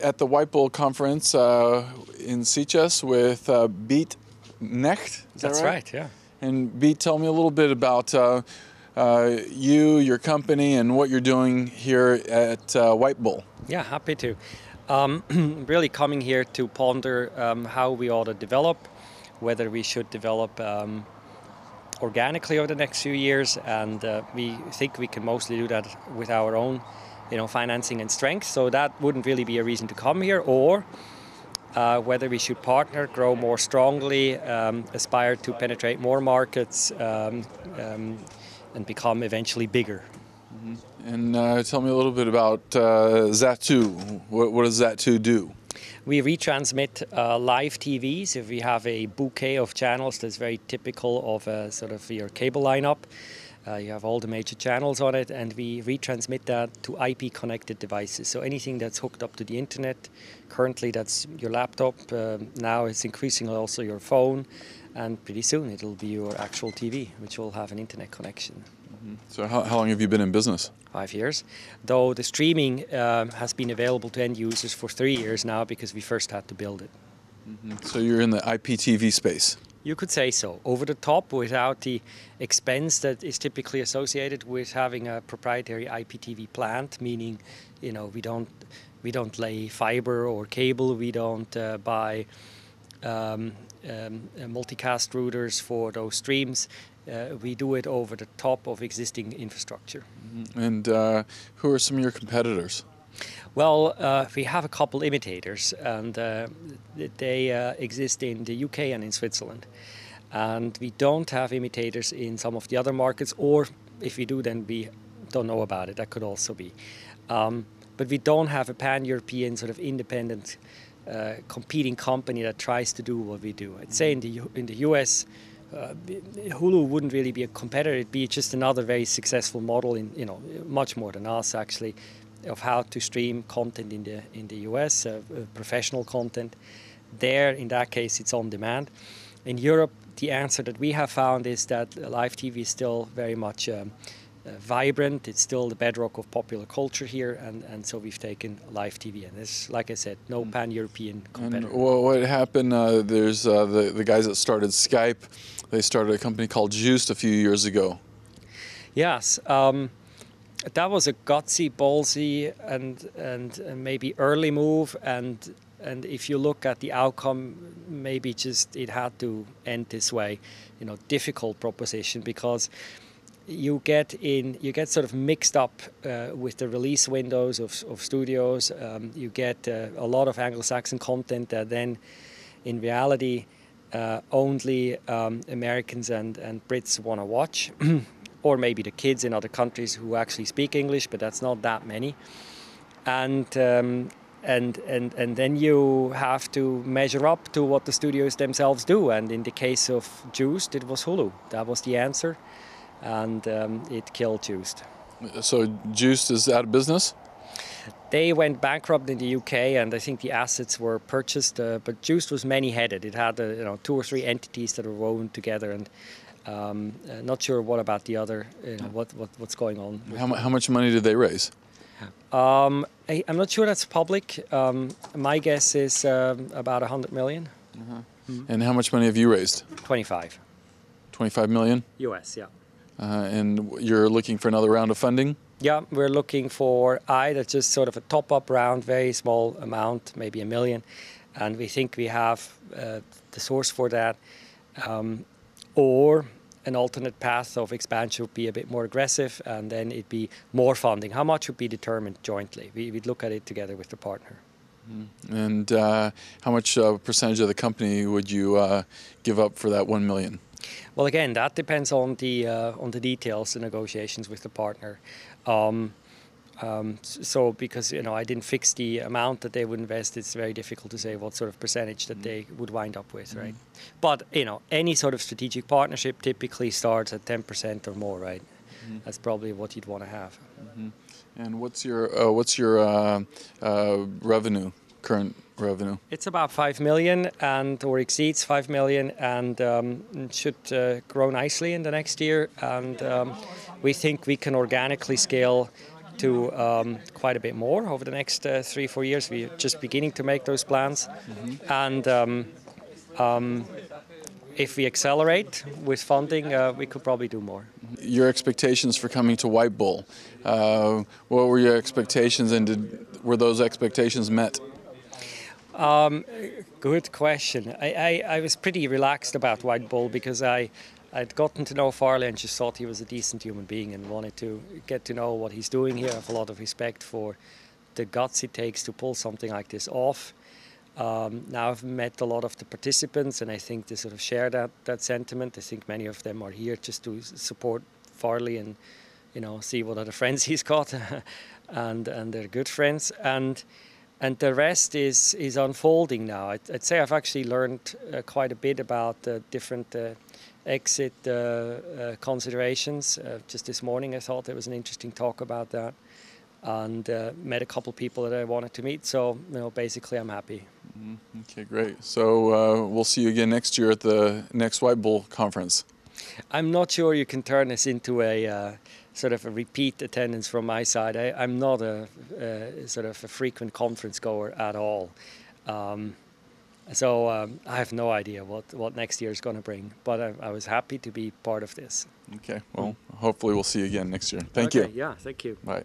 At the White Bull conference in Sitges with Beat Knecht. That's right, yeah. And Beat, tell me a little bit about you, your company, and what you're doing here at White Bull. Yeah, happy to. Really coming here to ponder how we ought to develop, whether we should develop organically over the next few years, and we think we can mostly do that with our own financing and strength, so that wouldn't really be a reason to come here, or whether we should partner, grow more strongly, aspire to penetrate more markets, and become eventually bigger. Mm-hmm. And tell me a little bit about Zattoo. What does Zattoo do? We retransmit live TVs. If we have a bouquet of channels that's very typical of sort of your cable lineup, you have all the major channels on it, and we retransmit that to IP-connected devices. So anything that's hooked up to the internet, currently that's your laptop, now it's increasingly also your phone, and pretty soon it'll be your actual TV, which will have an internet connection. Mm-hmm. So how long have you been in business? 5 years, though the streaming has been available to end users for 3 years now because we first had to build it. Mm-hmm. So you're in the IPTV space? You could say so. Over the top, without the expense that is typically associated with having a proprietary IPTV plant, meaning, we don't lay fiber or cable, we don't buy multicast routers for those streams. We do it over the top of existing infrastructure. Mm-hmm. And who are some of your competitors? Well, we have a couple imitators, and they exist in the UK and in Switzerland. And we don't have imitators in some of the other markets, or if we do, then we don't know about it. That could also be. But we don't have a pan-European sort of independent competing company that tries to do what we do. I'd say in the US, Hulu wouldn't really be a competitor. It'd be just another very successful model in much more than us actually, of how to stream content in the US, professional content. There, in that case, it's on demand. In Europe, the answer that we have found is that live TV is still very much vibrant. It's still the bedrock of popular culture here, and so we've taken live TV. And there's, like I said, no pan-European competitor. And what happened, there's the guys that started Skype, they started a company called Juiced a few years ago. Yes. That was a gutsy, ballsy, and maybe early move, and if you look at the outcome, maybe just it had to end this way. Difficult proposition, because you get sort of mixed up with the release windows of studios. You get a lot of Anglo-Saxon content that then, in reality, only Americans and Brits want to watch. Or maybe the kids in other countries who actually speak English, but that's not that many. And then you have to measure up to what the studios themselves do. And in the case of Juiced, it was Hulu. That was the answer, and it killed Juiced. So Juiced is out of business? They went bankrupt in the UK, and I think the assets were purchased. But Juiced was many-headed. It had 2 or 3 entities that were woven together, and not sure what about the other, what's going on. How much money did they raise? I'm not sure that's public. My guess is about 100 million. Uh-huh. Mm-hmm. And how much money have you raised? 25. 25 million? US, yeah. And you're looking for another round of funding? Yeah, we're looking for either just sort of a top-up round, very small amount, maybe $1 million, and we think we have the source for that, or an alternate path of expansion would be a bit more aggressive, and then it'd be more funding. How much would be determined jointly? We'd look at it together with the partner. Mm-hmm. And how much percentage of the company would you give up for that $1 million? Well, again, that depends on the details, the negotiations with the partner. So because I didn't fix the amount that they would invest, it's very difficult to say what sort of percentage that they would wind up with, right? But any sort of strategic partnership typically starts at 10% or more, right? That's probably what you'd want to have. And what's your revenue, current revenue? It's about 5 million, or exceeds 5 million, and should grow nicely in the next year. And we think we can organically scale to quite a bit more over the next 3-4 years. We're just beginning to make those plans, and if we accelerate with funding, we could probably do more. Your expectations for coming to White Bull, what were your expectations, and were those expectations met? Good question. I was pretty relaxed about White Bull because I'd gotten to know Farley and just thought he was a decent human being and wanted to get to know what he's doing here. I have a lot of respect for the guts it takes to pull something like this off. Now I've met a lot of the participants, and I think they sort of share that sentiment. I think many of them are here just to support Farley and, you know, see what other friends he's got, and they're good friends. And the rest is unfolding now. I'd say I've actually learned quite a bit about different exit considerations. Just this morning I thought there was an interesting talk about that, and met a couple of people that I wanted to meet. So, you know, basically I'm happy. Okay, great. So we'll see you again next year at the next White Bull conference. I'm not sure you can turn this into a sort of a repeat attendance from my side. I'm not a sort of a frequent conference goer at all. So I have no idea what next year is going to bring, but I was happy to be part of this. Okay, well, hopefully we'll see you again next year. Thank you. Yeah, thank you. Bye.